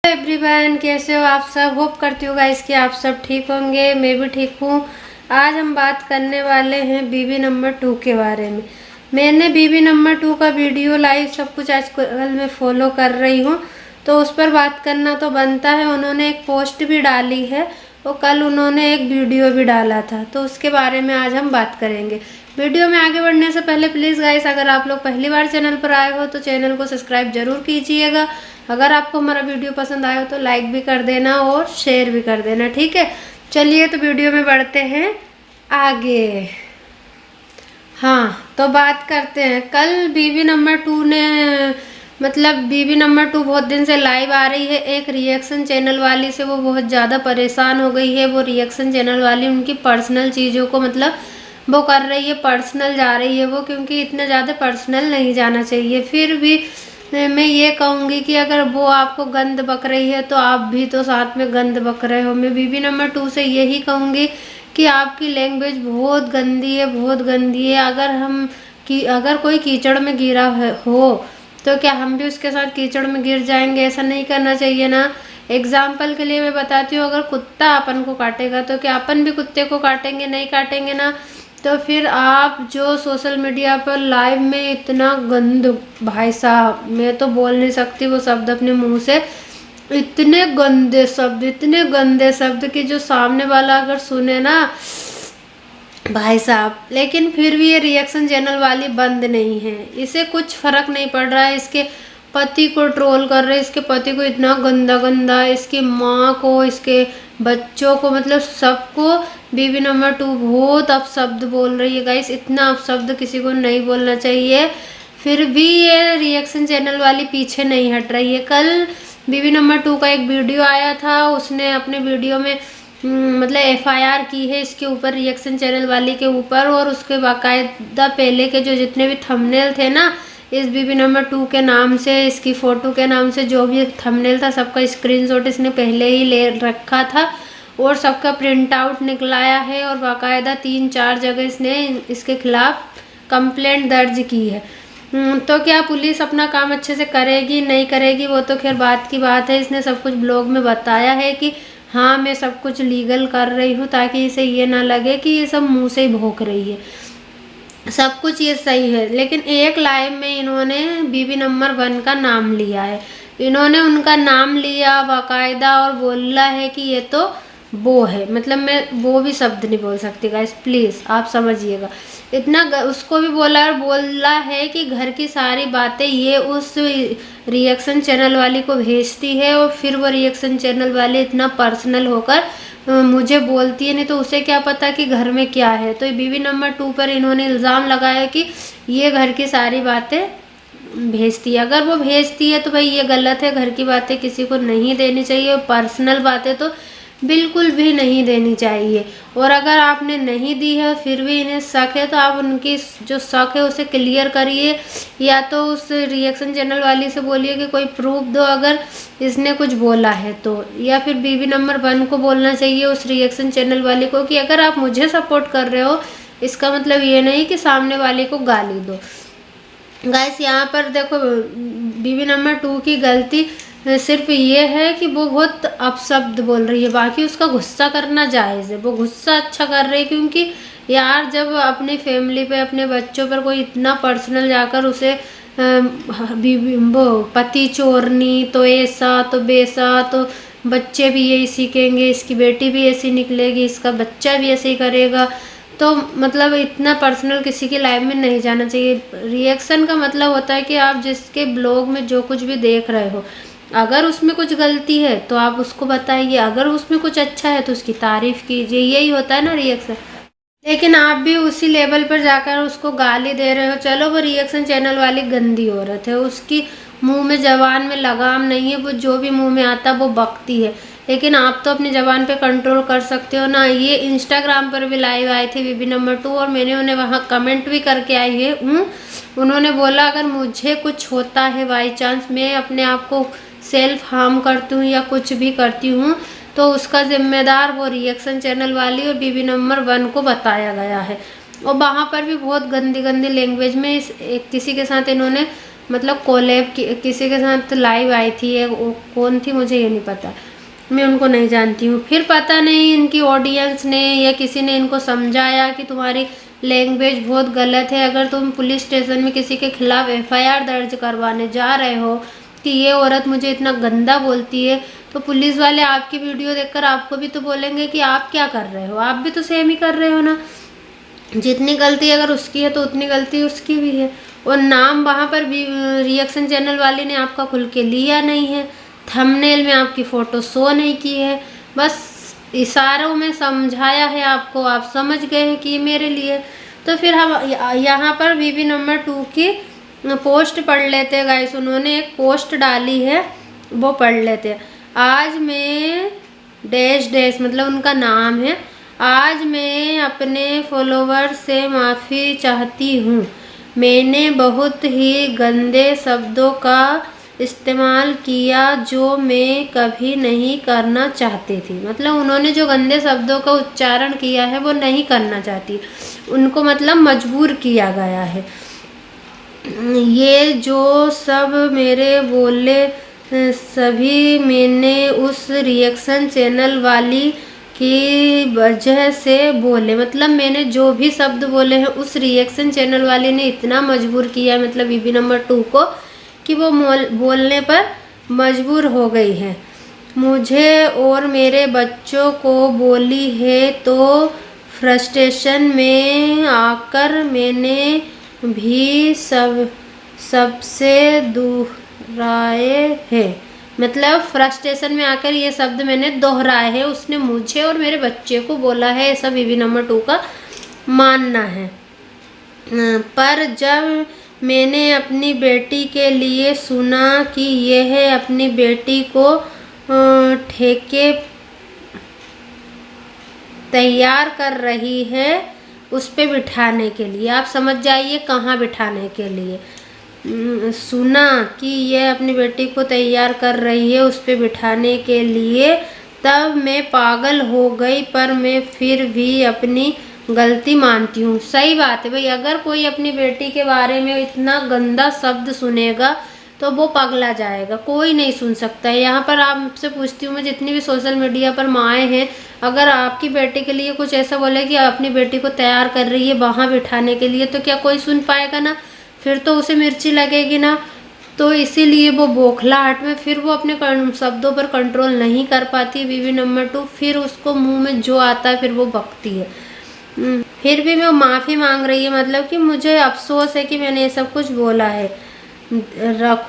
Everyone, कैसे हो आप सब। होप करती हूँ गाइस कि आप सब ठीक होंगे। मैं भी ठीक हूँ। आज हम बात करने वाले हैं बीबी नंबर 2 के बारे में। मैंने बीबी नंबर 2 का वीडियो लाइव सब कुछ आजकल मैं फॉलो कर रही हूँ, तो उस पर बात करना तो बनता है। उन्होंने एक पोस्ट भी डाली है और कल उन्होंने एक वीडियो भी डाला था, तो उसके बारे में आज हम बात करेंगे। वीडियो में आगे बढ़ने से पहले प्लीज़ गाइस, अगर आप लोग पहली बार चैनल पर आए हो तो चैनल को सब्सक्राइब जरूर कीजिएगा। अगर आपको हमारा वीडियो पसंद आया हो तो लाइक भी कर देना और शेयर भी कर देना, ठीक है। चलिए तो वीडियो में बढ़ते हैं आगे। हाँ, तो बात करते हैं। कल बीबी नंबर 2 ने बीबी नंबर 2 बहुत दिन से लाइव आ रही है एक रिएक्शन चैनल वाली से। वो बहुत ज़्यादा परेशान हो गई है। वो रिएक्शन चैनल वाली उनकी पर्सनल चीज़ों को वो कर रही है, पर्सनल जा रही है वो, क्योंकि इतना ज़्यादा पर्सनल नहीं जाना चाहिए। फिर भी मैं ये कहूँगी कि अगर वो आपको गंद बक रही है तो आप भी तो साथ में गंद बक रहे हो। मैं बीबी नंबर 2 से यही कहूँगी कि आपकी लैंग्वेज बहुत गंदी है, बहुत गंदी है। अगर कोई कीचड़ में गिरा हो तो क्या हम भी उसके साथ कीचड़ में गिर जाएंगे? ऐसा नहीं करना चाहिए ना। एग्जाम्पल के लिए मैं बताती हूँ, अगर कुत्ता अपन को काटेगा तो क्या अपन भी कुत्ते को काटेंगे? नहीं काटेंगे ना। तो फिर आप जो सोशल मीडिया पर लाइव में इतना गंद, भाई साहब मैं तो बोल नहीं सकती वो शब्द अपने मुंह से, इतने गंदे शब्द कि जो सामने वाला अगर सुने ना, भाई साहब। लेकिन फिर भी ये रिएक्शन चैनल वाली बंद नहीं है, इसे कुछ फर्क नहीं पड़ रहा है। इसके पति को ट्रोल कर रहे हैं, इसके पति को इतना गंदा, इसकी माँ को, इसके बच्चों को, सबको बीबी नंबर 2 बहुत अपशब्द बोल रही है गाइस। इतना अपशब्द किसी को नहीं बोलना चाहिए। फिर भी ये रिएक्शन चैनल वाली पीछे नहीं हट रही है। कल बीबी नंबर 2 का एक वीडियो आया था, उसने अपने वीडियो में FIR की है इसके ऊपर, रिएक्शन चैनल वाली के ऊपर। और उसके बाकायदा पहले के जो जितने भी थंबनेल थे ना, इस बीबी नंबर 2 के नाम से, इसकी फ़ोटो के नाम से जो भी थंबनेल था, सबका स्क्रीनशॉट इसने पहले ही ले रखा था और सबका प्रिंट आउट निकलाया है। और बाकायदा 3-4 जगह इसने इसके खिलाफ कंप्लेंट दर्ज की है। तो क्या पुलिस अपना काम अच्छे से करेगी नहीं करेगी, वो तो खैर बात की बात है। इसने सब कुछ ब्लॉग में बताया है कि हाँ मैं सब कुछ लीगल कर रही हूँ, ताकि इसे ये ना लगे कि ये सब मुँह से ही भोंक रही है। सब कुछ ये सही है, लेकिन एक लाइव में इन्होंने बीबी नंबर 1 का नाम लिया है। इन्होंने उनका नाम लिया बाकायदा और बोला है कि ये तो वो है। मैं वो भी शब्द नहीं बोल सकती गाइस, प्लीज़ आप समझिएगा। इतना उसको भी बोला है कि घर की सारी बातें ये उस रिएक्शन चैनल वाली को भेजती है, और फिर वो रिएक्शन चैनल वाली इतना पर्सनल होकर मुझे बोलती है। नहीं तो उसे क्या पता कि घर में क्या है। तो बीबी नंबर 2 पर इन्होंने इल्ज़ाम लगाया कि ये घर की सारी बातें भेजती है। अगर वो भेजती है तो भाई ये गलत है, घर की बातें किसी को नहीं देनी चाहिए, पर्सनल बातें तो बिल्कुल भी नहीं देनी चाहिए। और अगर आपने नहीं दी है फिर भी इन्हें शक है, तो आप उनकी जो शक है उसे क्लियर करिए, या तो उस रिएक्शन चैनल वाली से बोलिए कि कोई प्रूफ दो अगर इसने कुछ बोला है तो, या फिर बीबी नंबर 1 को बोलना चाहिए, उस रिएक्शन चैनल वाली को, कि अगर आप मुझे सपोर्ट कर रहे हो इसका मतलब ये नहीं कि सामने वाले को गाली दो। गाइस यहाँ पर देखो, बीबी नंबर 2 की गलती सिर्फ ये है कि वो बहुत अपशब्द बोल रही है, बाकी उसका गुस्सा करना जायज़ है। वो गुस्सा अच्छा कर रही है, क्योंकि यार जब अपनी फैमिली पे, अपने बच्चों पर कोई इतना पर्सनल जाकर उसे वो पति चोरनी, तो ऐसा तो वैसा, तो बच्चे भी यही सीखेंगे, इसकी बेटी भी ऐसी निकलेगी, इसका बच्चा भी ऐसे ही करेगा। तो इतना पर्सनल किसी की लाइफ में नहीं जाना चाहिए। रिएक्शन का मतलब होता है कि आप जिसके ब्लॉग में जो कुछ भी देख रहे हो, अगर उसमें कुछ गलती है तो आप उसको बताइए, अगर उसमें कुछ अच्छा है तो उसकी तारीफ़ कीजिए। यही होता है ना रिएक्शन। लेकिन आप भी उसी लेवल पर जाकर उसको गाली दे रहे हो। चलो वो रिएक्शन चैनल वाली गंदी औरत है, उसकी मुंह में ज़बान में लगाम नहीं है, वो जो भी मुंह में आता वो बकती है। लेकिन आप तो अपनी ज़बान पे कंट्रोल कर सकते हो ना। ये इंस्टाग्राम पर भी लाइव आई थी बीबी नंबर 2, और मैंने उन्हें वहाँ कमेंट भी करके आई हूँ। उन्होंने बोला अगर मुझे कुछ होता है बाई चांस, मैं अपने आप को सेल्फ हार्म करती हूँ या कुछ भी करती हूँ, तो उसका जिम्मेदार वो रिएक्शन चैनल वाली और बीबी नंबर 1 को बताया गया है। और वहाँ पर भी बहुत गंदी लैंग्वेज में किसी के साथ इन्होंने मतलब कोलैब किसी के साथ लाइव आई थी, कौन थी मुझे ये नहीं पता, मैं उनको नहीं जानती हूँ। फिर पता नहीं इनकी ऑडियंस ने या किसी ने इनको समझाया कि तुम्हारी लैंग्वेज बहुत गलत है, अगर तुम पुलिस स्टेशन में किसी के खिलाफ FIR दर्ज करवाने जा रहे हो कि ये औरत मुझे इतना गंदा बोलती है, तो पुलिस वाले आपकी वीडियो देखकर आपको भी तो बोलेंगे कि आप क्या कर रहे हो, आप भी तो सेम ही कर रहे हो ना। जितनी गलती अगर उसकी है तो उतनी गलती उसकी भी है। और नाम वहाँ पर भी रिएक्शन चैनल वाले ने आपका खुल के लिया नहीं है, थंबनेल में आपकी फ़ोटो शो नहीं की है, बस इशारों में समझाया है आपको, आप समझ गए हैं कि ये मेरे लिए। तो फिर हम यहाँ पर बीबी नंबर 2 की पोस्ट पढ़ लेते हैं गाइस। उन्होंने एक पोस्ट डाली है, वो पढ़ लेते हैं। आज मैं डैश डैश, मतलब उनका नाम है, आज मैं अपने फॉलोवर से माफ़ी चाहती हूँ, मैंने बहुत ही गंदे शब्दों का इस्तेमाल किया जो मैं कभी नहीं करना चाहती थी। मतलब उन्होंने जो गंदे शब्दों का उच्चारण किया है वो नहीं करना चाहती, उनको मतलब मजबूर किया गया है। ये जो सब मेरे बोले सभी मैंने उस रिएक्शन चैनल वाली की वजह से बोले, मतलब मैंने जो भी शब्द बोले हैं उस रिएक्शन चैनल वाले ने इतना मजबूर किया, मतलब बीबी नंबर 2 को, कि वो बोलने पर मजबूर हो गई है। मुझे और मेरे बच्चों को बोली है, तो फ्रस्ट्रेशन में आकर मैंने भी सबसे दोहराए हैं, मतलब फ्रस्ट्रेशन में आकर ये शब्द मैंने दोहराए हैं, उसने मुझे और मेरे बच्चे को बोला है, ऐसा बीबी नंबर 2 का मानना है। पर जब मैंने अपनी बेटी के लिए सुना कि यह अपनी बेटी को ठेके तैयार कर रही है उस पे बिठाने के लिए, आप समझ जाइए कहाँ बिठाने के लिए, सुना कि यह अपनी बेटी को तैयार कर रही है उस पे बिठाने के लिए, तब मैं पागल हो गई, पर मैं फिर भी अपनी गलती मानती हूँ। सही बात है भाई, अगर कोई अपनी बेटी के बारे में इतना गंदा शब्द सुनेगा तो वो पगला जाएगा, कोई नहीं सुन सकता है। यहाँ पर आपसे पूछती हूँ मैं, जितनी भी सोशल मीडिया पर माएँ हैं, अगर आपकी बेटी के लिए कुछ ऐसा बोले कि अपनी बेटी को तैयार कर रही है वहाँ बिठाने के लिए, तो क्या कोई सुन पाएगा ना, फिर तो उसे मिर्ची लगेगी ना। तो इसीलिए वो बौखलाहट में फिर वो अपने शब्दों पर कंट्रोल नहीं कर पाती बीबी नंबर 2, फिर उसको मुंह में जो आता है फिर वो बकती है। फिर भी मैं माफ़ी मांग रही है, मतलब कि मुझे अफसोस है कि मैंने ये सब कुछ बोला है,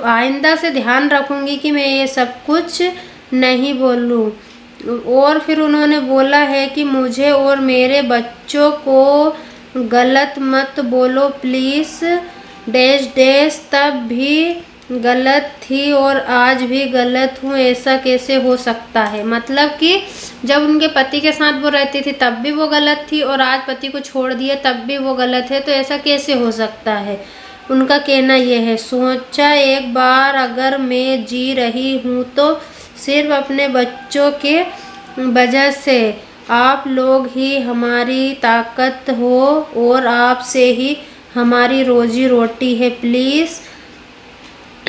आइंदा से ध्यान रखूँगी कि मैं ये सब कुछ नहीं बोलूँ। और फिर उन्होंने बोला है कि मुझे और मेरे बच्चों को गलत मत बोलो प्लीज़, डैश डैश, तब भी गलत थी और आज भी गलत हूँ, ऐसा कैसे हो सकता है। मतलब कि जब उनके पति के साथ वो रहती थी तब भी वो गलत थी और आज पति को छोड़ दिया तब भी वो गलत है, तो ऐसा कैसे हो सकता है। उनका कहना यह है, सोचा एक बार अगर मैं जी रही हूँ तो सिर्फ अपने बच्चों के वजह से, आप लोग ही हमारी ताकत हो और आपसे ही हमारी रोजी रोटी है, प्लीज़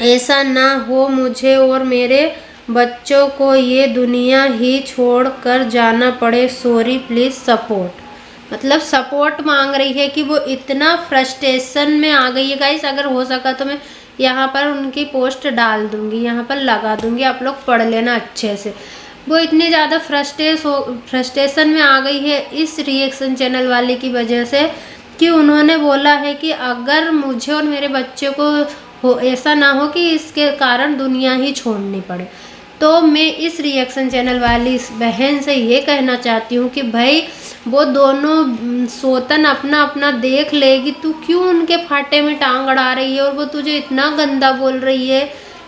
ऐसा ना हो मुझे और मेरे बच्चों को ये दुनिया ही छोड़ कर जाना पड़े, सॉरी प्लीज़ सपोर्ट। मतलब सपोर्ट मांग रही है कि वो इतना फ्रस्ट्रेशन में आ गई है गाइस। अगर हो सका तो मैं यहाँ पर उनकी पोस्ट डाल दूँगी, यहाँ पर लगा दूँगी, आप लोग पढ़ लेना अच्छे से। वो इतनी ज़्यादा फ्रस्ट्रेशन में आ गई है इस रिएक्शन चैनल वाले की वजह से कि उन्होंने बोला है कि अगर मुझे और मेरे बच्चे को हो ऐसा ना हो कि इसके कारण दुनिया ही छोड़नी पड़े। तो मैं इस रिएक्शन चैनल वाली इस बहन से ये कहना चाहती हूँ कि भाई वो दोनों सोतन अपना अपना देख लेगी, तू क्यों उनके फाटे में टांग अड़ा रही है और वो तुझे इतना गंदा बोल रही है,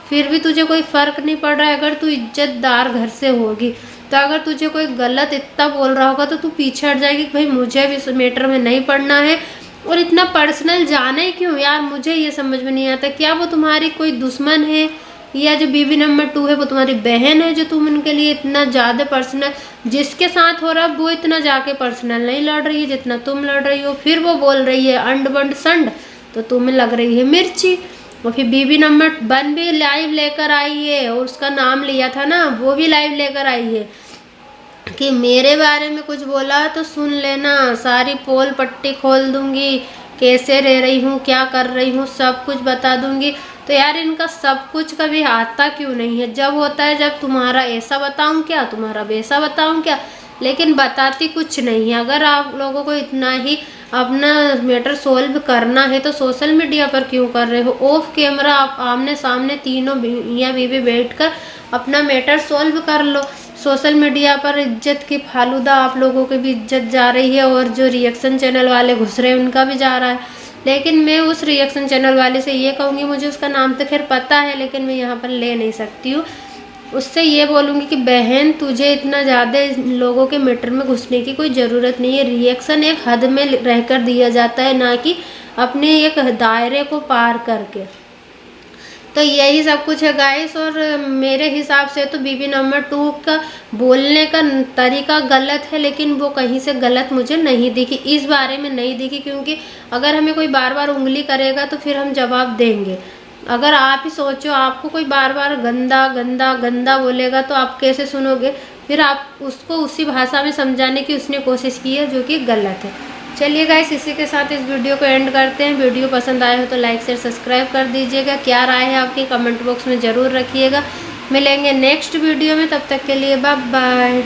फिर भी तुझे कोई फ़र्क नहीं पड़ रहा है। अगर तू इज्जतदार घर से होगी तो अगर तुझे कोई गलत इतना बोल रहा होगा तो तू पीछे हट जाएगी, भाई मुझे भी इस मैटर में नहीं पड़ना है। और इतना पर्सनल जाना ही क्यों यार, मुझे ये समझ में नहीं आता, क्या वो तुम्हारी कोई दुश्मन है या जो बीबी नंबर 2 है वो तुम्हारी बहन है जो तुम उनके लिए इतना ज़्यादा पर्सनल, जिसके साथ हो रहा वो इतना जाके पर्सनल नहीं लड़ रही है जितना तुम लड़ रही हो। फिर वो बोल रही है अंड बंड संड तो तुम्हें लग रही है मिर्ची। और फिर बीवी नंबर 1 भी लाइव लेकर आई है, और उसका नाम लिया था ना, वो भी लाइव लेकर आई है कि मेरे बारे में कुछ बोला तो सुन लेना, सारी पोल पट्टी खोल दूंगी, कैसे रह रही हूँ, क्या कर रही हूँ, सब कुछ बता दूंगी। तो यार इनका सब कुछ कभी आता क्यों नहीं है? जब होता है जब तुम्हारा ऐसा बताऊं क्या, तुम्हारा वैसा बताऊं क्या, लेकिन बताती कुछ नहीं है। अगर आप लोगों को इतना ही अपना मैटर सोल्व करना है तो सोशल मीडिया पर क्यों कर रहे हो? ऑफ कैमरा आप आमने सामने तीनों मियाँ बीवी बैठकर अपना मैटर सोल्व कर लो। सोशल मीडिया पर इज्जत की फालूदा, आप लोगों की भी इज्जत जा रही है, और जो रिएक्शन चैनल वाले घुस रहे हैं उनका भी जा रहा है। लेकिन मैं उस रिएक्शन चैनल वाले से ये कहूँगी, मुझे उसका नाम तो खैर पता है लेकिन मैं यहाँ पर ले नहीं सकती हूँ, उससे ये बोलूँगी कि बहन तुझे इतना ज़्यादा लोगों के मैटर में घुसने की कोई ज़रूरत नहीं है। रिएक्शन एक हद में रहकर दिया जाता है, ना कि अपने एक दायरे को पार करके। तो यही सब कुछ है गाइस। और मेरे हिसाब से तो बीवी नंबर 2 का बोलने का तरीका गलत है, लेकिन वो कहीं से गलत मुझे नहीं दिखी, इस बारे में नहीं दिखी, क्योंकि अगर हमें कोई बार बार उंगली करेगा तो फिर हम जवाब देंगे। अगर आप ही सोचो, आपको कोई बार बार गंदा गंदा गंदा बोलेगा तो आप कैसे सुनोगे? फिर आप उसको उसी भाषा में समझाने की उसने कोशिश की है, जो कि गलत है। चलिए गाइस, इसी के साथ इस वीडियो को एंड करते हैं। वीडियो पसंद आए हो तो लाइक शेयर सब्सक्राइब कर दीजिएगा। क्या राय है आपकी कमेंट बॉक्स में ज़रूर रखिएगा। मिलेंगे नेक्स्ट वीडियो में, तब तक के लिए बाय बाय।